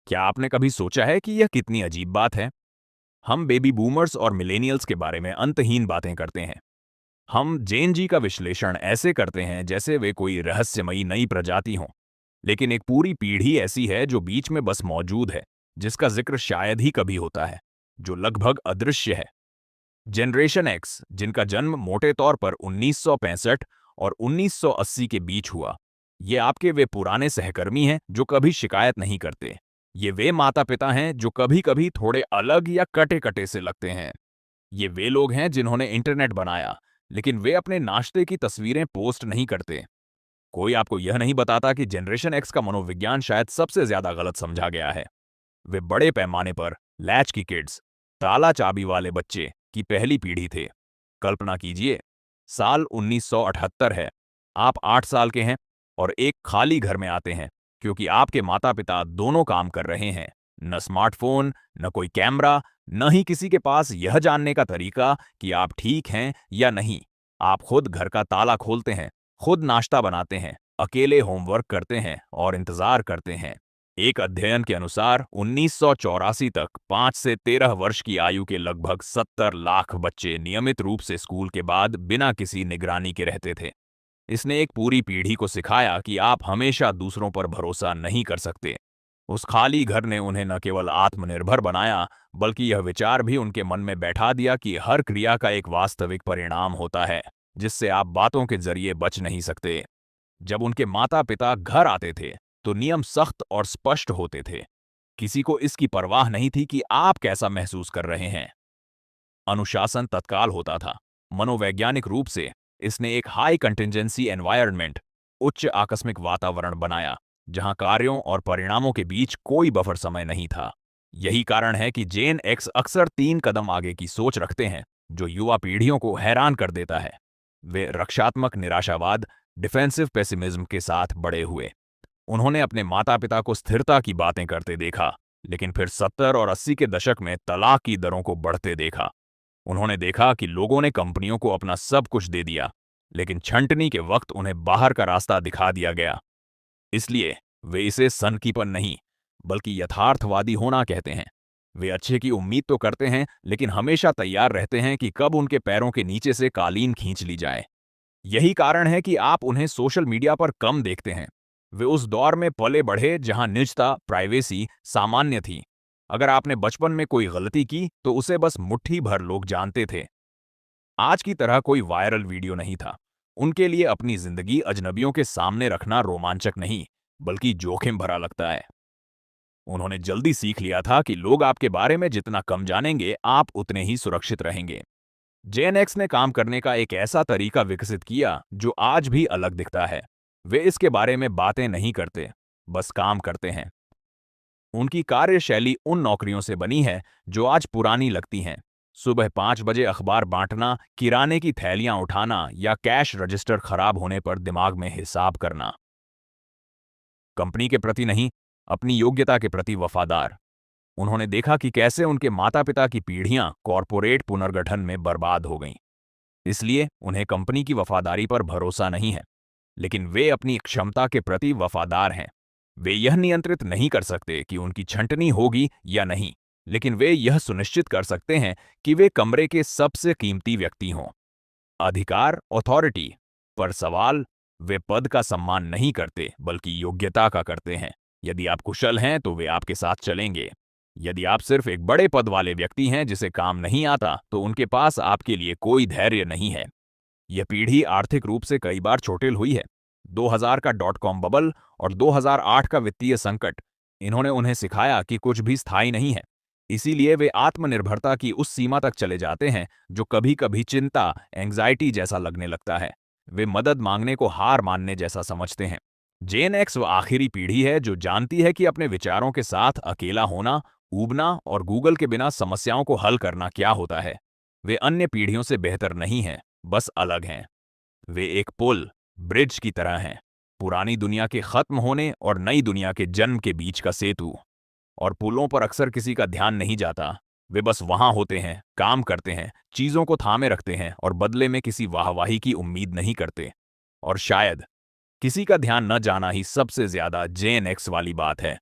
क्या आपने कभी सोचा है कि यह कितनी अजीब बात है? हम बेबी बूमर्स और मिलेनियल्स के बारे में अंतहीन बातें करते हैं। हम जेन जी का विश्लेषण ऐसे करते हैं जैसे वे कोई रहस्यमयी नई प्रजाति हों। लेकिन एक पूरी पीढ़ी ऐसी है जो बीच में बस मौजूद है, जिसका जिक्र शायद ही कभी होता है, जो लगभग अदृश्य है। जनरेशन एक्स, जिनका जन्म मोटे तौर पर 1965 और 1980 के बीच हुआ, ये आपके वे पुराने सहकर्मी हैं जो कभी शिकायत नहीं करते। ये वे माता-पिता हैं जो कभी-कभी थोड़े अलग या कटे-कटे से लगते हैं। ये वे लोग हैं जिन्होंने इंटरनेट बनाया, लेकिन वे अपने नाश्ते की तस्वीरें पोस्ट नहीं करते। कोई आपको यह नहीं बताता कि जनरेशन एक्स का मनोविज्ञान शायद सबसे ज्यादा गलत समझा गया है। वे बड़े पैमाने पर लैच की किड्स, ताला चाबी वाले बच्चे की पहली पीढ़ी थे। कल्पना कीजिए, साल 1978 है, आप 8 साल के हैं और एक खाली घर में आते हैं क्योंकि आपके माता-पिता दोनों काम कर रहे हैं। न स्मार्टफोन, न कोई कैमरा, न ही किसी के पास यह जानने का तरीका कि आप ठीक हैं या नहीं। आप खुद घर का ताला खोलते हैं, खुद नाश्ता बनाते हैं, अकेले होमवर्क करते हैं और इंतजार करते हैं। एक अध्ययन के अनुसार 1984 तक 5 से 13 वर्ष की आयु के लगभग 70 लाख बच्चे नियमित रूप से स्कूल के बाद बिना किसी निगरानी के रहते थे। इसने एक पूरी पीढ़ी को सिखाया कि आप हमेशा दूसरों पर भरोसा नहीं कर सकते। उस खाली घर ने उन्हें न केवल आत्मनिर्भर बनाया, बल्कि यह विचार भी उनके मन में बैठा दिया कि हर क्रिया का एक वास्तविक परिणाम होता है, जिससे आप बातों के जरिए बच नहीं सकते। जब उनके माता-पिता घर आते थे, तो नियम सख्त और स्पष्ट होते थे। किसी को इसकी परवाह नहीं थी कि आप कैसा महसूस कर रहे हैं। अनुशासन तत्काल होता था। मनोवैज्ञानिक रूप से इसने एक हाई कंटिजेंसी एनवायरनमेंट, उच्च आकस्मिक वातावरण बनाया, जहां कार्यों और परिणामों के बीच कोई बफर समय नहीं था। यही कारण है कि जेन एक्स अक्सर 3 कदम आगे की सोच रखते हैं, जो युवा पीढ़ियों को हैरान कर देता है। वे रक्षात्मक निराशावाद, डिफेंसिव पेसिमिज्म के साथ बड़े हुए। उन्होंने अपने माता-पिता को स्थिरता की बातें करते देखा, लेकिन फिर 70 और 80 के दशक में तलाक की दरों को बढ़ते देखा। उन्होंने देखा कि लोगों ने कंपनियों को अपना सब कुछ दे दिया, लेकिन छंटनी के वक्त उन्हें बाहर का रास्ता दिखा दिया गया। इसलिए वे इसे सनकीपन नहीं, बल्कि यथार्थवादी होना कहते हैं। वे अच्छे की उम्मीद तो करते हैं, लेकिन हमेशा तैयार रहते हैं कि कब उनके पैरों के नीचे से कालीन खींच ली जाए। यही कारण है कि आप उन्हें सोशल मीडिया पर कम देखते हैं। वे उस दौर में पले बढ़े जहां निजता, प्राइवेसी सामान्य थी। अगर आपने बचपन में कोई गलती की तो उसे बस मुट्ठी भर लोग जानते थे। आज की तरह कोई वायरल वीडियो नहीं था। उनके लिए अपनी जिंदगी अजनबियों के सामने रखना रोमांचक नहीं, बल्कि जोखिम भरा लगता है। उन्होंने जल्दी सीख लिया था कि लोग आपके बारे में जितना कम जानेंगे, आप उतने ही सुरक्षित रहेंगे। जेन एक्स ने काम करने का एक ऐसा तरीका विकसित किया जो आज भी अलग दिखता है। वे इसके बारे में बातें नहीं करते, बस काम करते हैं। उनकी कार्यशैली उन नौकरियों से बनी है जो आज पुरानी लगती हैं। सुबह 5 बजे अखबार बांटना, किराने की थैलियां उठाना या कैश रजिस्टर खराब होने पर दिमाग में हिसाब करना। कंपनी के प्रति नहीं, अपनी योग्यता के प्रति वफादार। उन्होंने देखा कि कैसे उनके माता-पिता की पीढ़ियां कॉरपोरेट पुनर्गठन में बर्बाद हो गईं। इसलिए उन्हें कंपनी की वफादारी पर भरोसा नहीं है, लेकिन वे अपनी क्षमता के प्रति वफादार हैं। वे यह नियंत्रित नहीं कर सकते कि उनकी छंटनी होगी या नहीं, लेकिन वे यह सुनिश्चित कर सकते हैं कि वे कमरे के सबसे कीमती व्यक्ति हों। अधिकार, अथॉरिटी पर सवाल, वे पद का सम्मान नहीं करते, बल्कि योग्यता का करते हैं। यदि आप कुशल हैं तो वे आपके साथ चलेंगे। यदि आप सिर्फ एक बड़े पद वाले व्यक्ति हैं जिसे काम नहीं आता, तो उनके पास आपके लिए कोई धैर्य नहीं है। यह पीढ़ी आर्थिक रूप से कई बार चोटिल हुई है। 2000 का डॉट-कॉम बबल और 2008 का वित्तीय संकट, इन्होंने उन्हें सिखाया कि कुछ भी स्थायी नहीं है। इसीलिए वे आत्मनिर्भरता की उस सीमा तक चले जाते हैं जो कभी-कभी चिंता, एंग्जाइटी जैसा लगने लगता है। वे मदद मांगने को हार मानने जैसा समझते हैं। जेन एक्स वो आखिरी पीढ़ी है जो जानती है कि अपने विचारों के साथ अकेला होना, ऊबना और गूगल के बिना समस्याओं को हल करना क्या होता है। वे अन्य पीढ़ियों से बेहतर नहीं हैं, बस अलग हैं। वे एक पुल, ब्रिज की तरह हैं, पुरानी दुनिया के खत्म होने और नई दुनिया के जन्म के बीच का सेतु। और पुलों पर अक्सर किसी का ध्यान नहीं जाता। वे बस वहां होते हैं, काम करते हैं, चीजों को थामे रखते हैं और बदले में किसी वाहवाही की उम्मीद नहीं करते। और शायद किसी का ध्यान न जाना ही सबसे ज्यादा जेन एक्स वाली बात है।